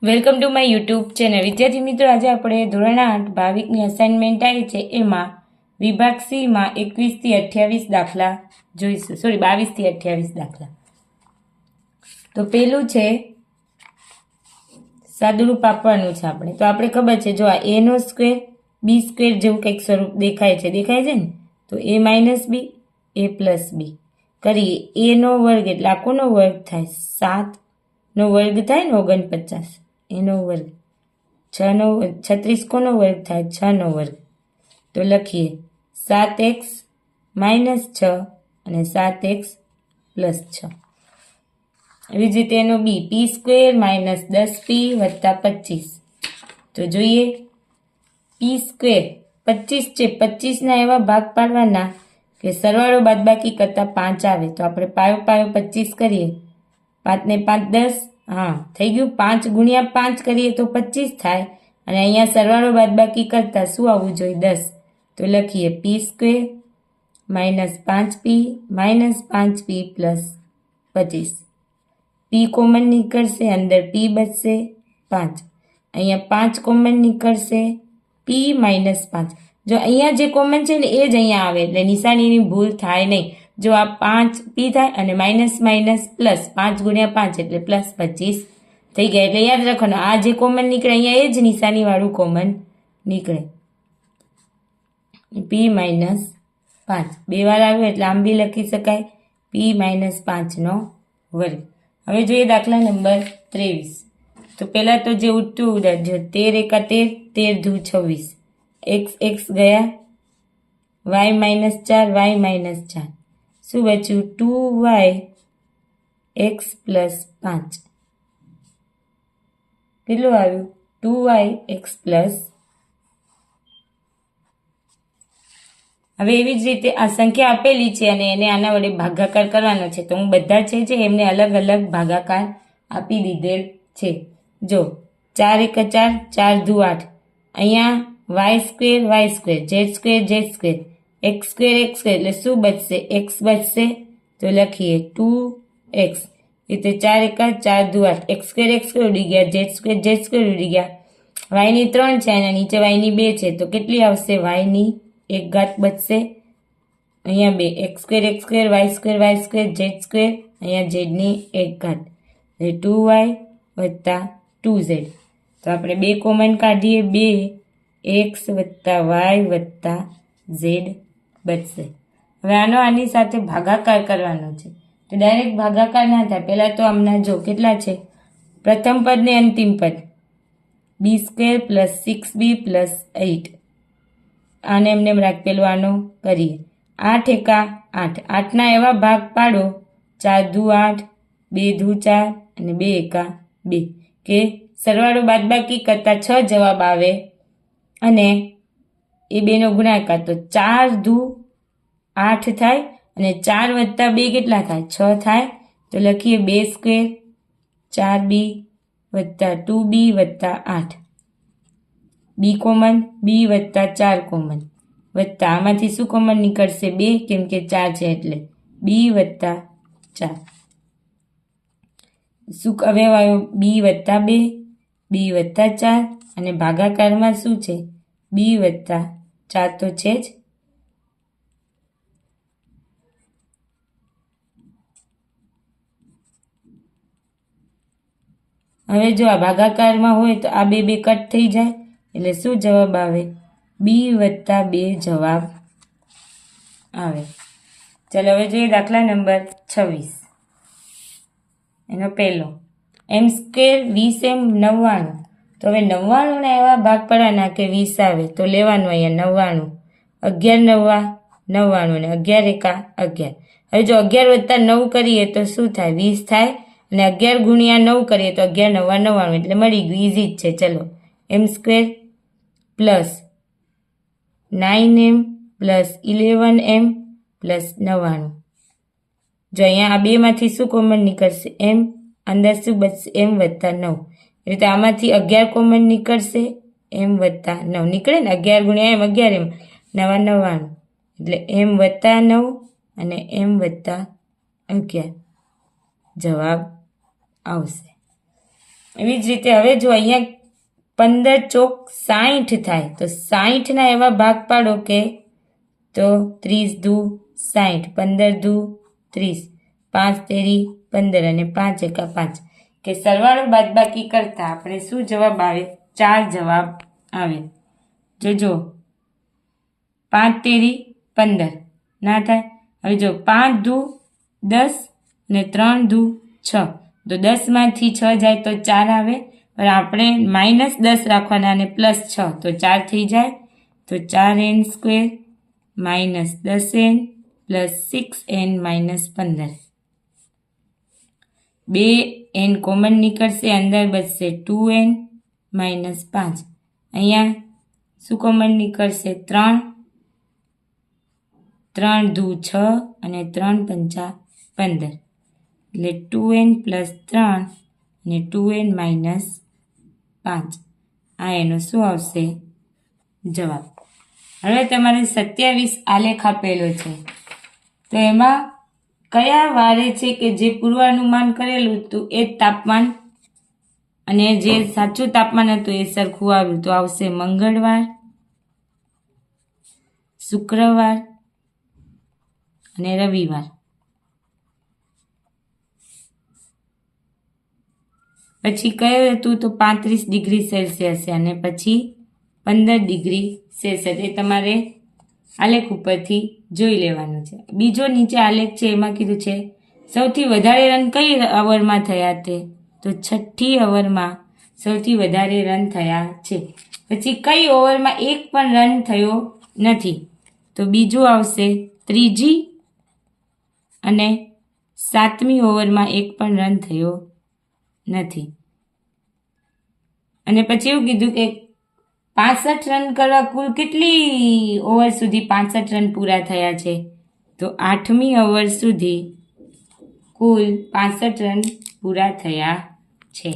Welcome to my YouTube channel. વિદ્યાર્થી મિત્રો, આજે આપણે ધોરણ 8 ભાવિકની અસાઇનમેન્ટ આવી છે એમાં વિભાગ સીમાં 21 થી 28 દાખલા જોઈશું. 22 થી 28 દાખલા. તો પેલું છે સાદુરૂપ આપવાનું છે આપણે. તો આપણે ખબર છે, જો આ a નો સ્ક્વેર b સ્ક્વેર જેવું કંઈક સ્વરૂપ દેખાય છે ને. તો a minus b a plus b કરીએ. a નો વર્ગ એટલે આખોનો વર્ગ થાય 7 નો વર્ગ થાય ને 49 એનો વર્ગ 6 નો 36 કોનો વર્ગ થાય 6 નો વર્ગ. તો લખીએ 7x માઇનસ 6 અને 7x પ્લસ 6. એવી જ રીતે એનો બી p સ્ક્વેર માઇનસ 10p વત્તા 25. તો જોઈએ p સ્ક્વેર 25 છે. 25ના એવા ભાગ પાડવાના કે સરવાળો બાદબાકી કરતા 5 આવે. તો આપણે પાયો 25 કરીએ. 5 ને 5 10. હા, થઈ ગયું. 5 ગુણ્યા 5 કરીએ તો 25 થાય. અને અહીંયા સરવાળો બાદબાકી કરતા શું આવવું જોઈએ 10. તો લખીએ p square minus 5p minus 5p plus 25. p common નીકળશે, અંદર p બચશે 5. અહીંયા 5 કોમન નીકળશે, p માઇનસ 5. જો અહીંયા જે કોમન છે ને એ જ અહીંયા આવે એટલે નિશાનીની ભૂલ થાય નહીં. જો આ 5p થાય અને માઇનસ માઇનસ પ્લસ 5 ગુણ્યા 5 એટલે પ્લસ 25 થઈ ગયા. એટલે યાદ રાખવાનું, આ જે કોમન નીકળે અહીંયા એ જ નિશાનીવાળું કોમન નીકળે. p માઇનસ 5 બે વાર આવ્યું એટલે આમ બી લખી શકાય p માઇનસ 5 નો વર્ગ. હવે જોઈએ દાખલા નંબર 23. તો પહેલાં તો જે ઉઠતું ઉડાડજો. 13 એકા 13, 13 ધૂ 26. x ગયા, y માઇનસ 4, y માઇનસ 4. શું બચ્યું 2y x પ્લસ 5. કેટલું આવ્યું 2y x પ્લસ. હવે એવી જ રીતે આ સંખ્યા આપેલી છે અને એને આના વડે ભાગાકાર કરવાનો છે. તો હું બધા છે એમને અલગ અલગ ભાગાકાર આપી દીધેલ છે. જો 4 એકા 4, 4 ધૂ 8. અહીંયા y square z square x square એટલે શું બચશે x બચશે. તો લખીએ 2x. એટલે 4 એકા 4 ધૂ 8. x સ્ક્વેર ઉડી ગયા, z સ્ક્વેર ઉડી ગયા. y ની 3 છે અને નીચે y ની 2 છે. તો કેટલી આવશે y ની 1 ઘાત બચશે. અહીંયા 2 x square y square z square. અહીંયા z ની 1 ઘાત એટલે 2y વત્તા 2z. તો આપણે 2 કોમન કાઢીએ. 2x વત્તા y વત્તા z બચશે. હવે આનો આની સાથે ભાગાકાર કરવાનો છે. તો ડાયરેક્ટ ભાગાકાર ના થાય. પહેલાં તો હમણાં જો કેટલા છે, પ્રથમ પદ ને અંતિમ પદ b square plus 6b plus 8. આને એમને રાખેલું. આનો કરીએ 8 એકા 8. 8ના એવા ભાગ પાડો 4 ધૂ 8, 2 ધૂ 4 અને 2 એકા 2 કે સરવાળો બાદબાકી કરતા 6 જવાબ આવે અને એ 2 નો ગુણાકાર. તો 4 ધૂ 8 થાય અને 4 વત્તા 2 કેટલા થાય 6 થાય. તો લખીએ 2 સ્ક્વેર 4b વત્તા 2b વત્તા 8. b કોમન, b વત્તા 4 કોમન વત્તા આમાંથી શું કોમન નીકળશે 2 કેમ કે 4 છે એટલે b વત્તા 4. શું હવે આવ્યો b વત્તા 2, b વત્તા 4 અને ભાગાકારમાં શું છે b વત્તા 4 તો છે જ. હવે જો આ ભાગાકારમાં હોય તો આ 2 કટ થઈ જાય એટલે શું જવાબ આવે b વત્તા 2 જવાબ આવે. ચાલો હવે જોઈએ દાખલા નંબર 26. એનો પહેલો m સ્ક્વેર 20m 99. તો હવે 99 ના એવા ભાગ પડવાના કે 20 આવે. તો લેવાનું અહીંયા 99, 11 9 99 અને 11 એકા 11. હવે જો 11 વત્તા 9 કરીએ તો શું થાય 20 થાય અને 11 ગુણ્યા 9 કરીએ તો 11 9 99 એટલે મળી ગયું. ઇઝી જ છે. ચલો m square plus 9m plus 11m plus 99. જો અહીંયા આ 2 માંથી શું કોમન નીકળશે m, અંદર શું બચશે m વત્તા 9. એટલે આમાંથી 11 કોમન નીકળશે m વત્તા 9 નીકળે ને. 11 ગુણ્યા m 11m 99 એટલે m વત્તા 9 અને m વત્તા 11 જવાબ આવશે. એવી જ રીતે હવે જો અહીંયા 15 ચોક 60 થાય તો 60ના એવા ભાગ પાડો કે તો 30 દુ 60, 15 દુ 30, 5 તેરી 15 અને 5 એકા 5 કે સરવાળો બાદબાકી કરતા આપણે શું જવાબ આવે? 4 જવાબ આવે. જો 5 તેરી 15 ના થાય. હવે જો 5 દુ 10 ને 3 દુ 6 તો 10માંથી 6 જાય તો 4 આવે, પણ આપણે -10 રાખવાના અને +6 તો 4 થઈ જાય. તો 4n² -10n + 6n -15. 2n common નીકળશે, અંદર બચશે 2n -5. અહીંયા શું કોમન નીકળશે? 3 3 દુ 6 અને 3 પંચા 15 એટલે 2n + 3 અને 2n -5. આ એનો શું આવશે? જવાબ. હવે તમારે 27 આલેખ આપેલો છે, તો એમાં કયા વારે છે કે જે પૂર્વાનુમાન કરેલું હતું એ જ તાપમાન અને જે સાચું તાપમાન હતું એ સરખું આવ્યું, તો આવશે મંગળવાર, શુક્રવાર અને રવિવાર. પછી કયું હતું? તો 35 ડિગ્રી સેલ્સિયસ અને પછી 15 ડિગ્રી સેલ્સિયસ. એ તમારે આલેખ ઉપરથી જોઈ લેવાનું છે. બીજો નીચે આલેખ છે, એમાં કીધું છે સૌથી વધારે રન કઈ અવરમાં થયા તે? તો 6ઠી અવરમાં સૌથી વધારે રન થયા છે. પછી કઈ ઓવરમાં એક પણ રન થયો નથી? તો બીજું આવશે ત્રીજી અને 7મી ઓવરમાં એક પણ રન થયો નથી. અને પછી એવું કીધું કે 65 રન કરવા કુલ કેટલી ઓવર સુધી 65 રન પૂરા થયા છે? તો 8મી ઓવર સુધી કુલ 65 રન પૂરા થયા છે.